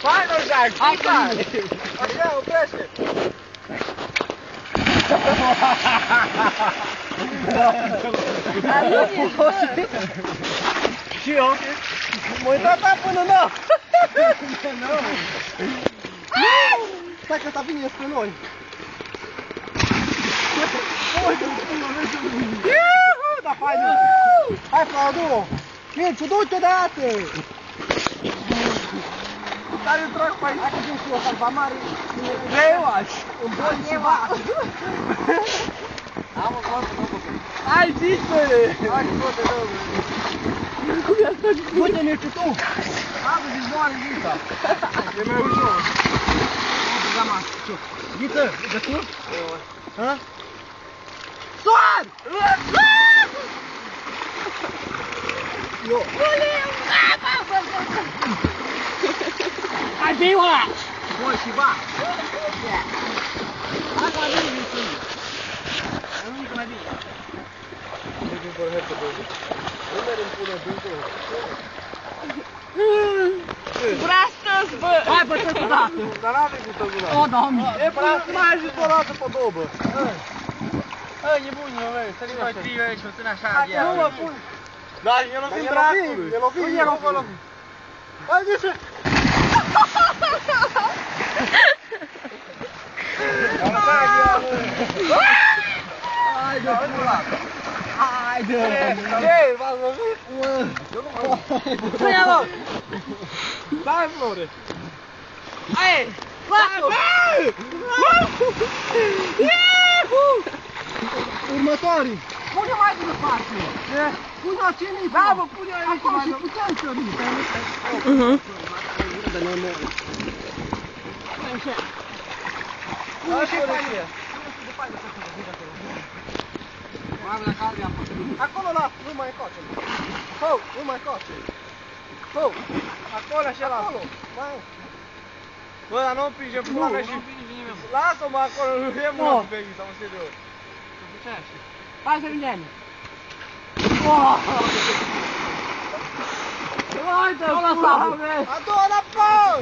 Hai, nu dai, hai, așa, oprește. Și eu? M-a uitat până n-a. Stai că ăsta vine spre noi. Da, faină. Hai, Fladu. Mirciu, du-te odată. Care trag pe aici? Hai că vin și eu, salva mare. Greu aș. Îmi boli ceva. Am o clasă, hai, zice-le! Hai, scoate, domnule! Cum i-a stat? Du-te, Mirciu, tu! Hai, că zici moare Ghița! E mai ușor! Ghiță, de tu? Ha? Soar! Eu! Hai, vei, ăla! Boi, și va! Hai, că avem Ghiță! Mai bine. Looking for her to do it. Nu merem până dincolo. Brastăți, bă! Hai, bă, tot odată! Dar n-avem cu tăgula. O, doamne! E până mai ajuns o dată pe dobă. E bun, eu vezi, să nu mai triu aici, mă țin așa, Hai, nu mă pun. Da, e lovim dracului. E lovim, e lovim. Hai, zice! Haide, pula! Haide! Ei, v-ați văzut? Eu nu mă văd. Pune-a lor! Dai, Flore! Hai! Lasă-o! Următorii! Pune mai departe! Pune-o ținit! Da, bă, pune-o aici! Acolo și puteam sări! Așa! Ce faci? Acolo lasă, nu mai coace. Ho, nu mai coace. Ho, acolo așa lasă. Acolo, mai. Bă, dar nu împinge pula mea și... Lasă-mă acolo, nu e mult pe aici, am serios. Hai să vinem. Haide, pula mea. A doua înapoi!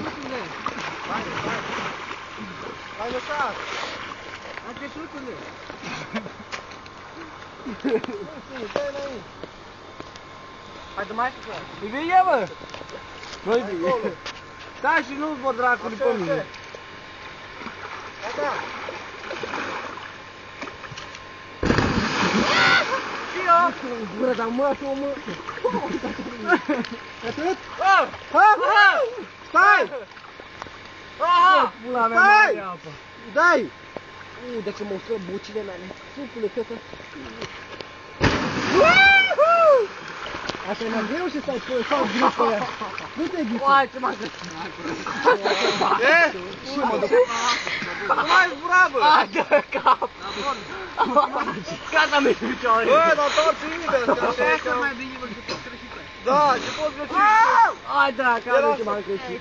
Hai lăsat. Hai căsuțule. Hai, dă mai și cu ea. Îi vine, bă! Nu-i vine. Stai și nu-ți vor dracului pe mine. Hai, da. Și eu? Bă, dar mă, tu mă. Atât? Ha! Stai! Pula mea mare de apă. Dai! De ce mă uscă bucile mele. Supule, căcă. Asta e mai greu și stai greu pe ea. Nu te ghiță. Hai, ce m-a găsit. E? Și mă duc. Nu mai zbura, bă. Hai, dă cap. Gata, mi-e picioare. Bă, dar toți invers. Așa că mai bine vă că poți greși pe aia. Da, ce poți greși. Hai, da, care ce m-am greșit.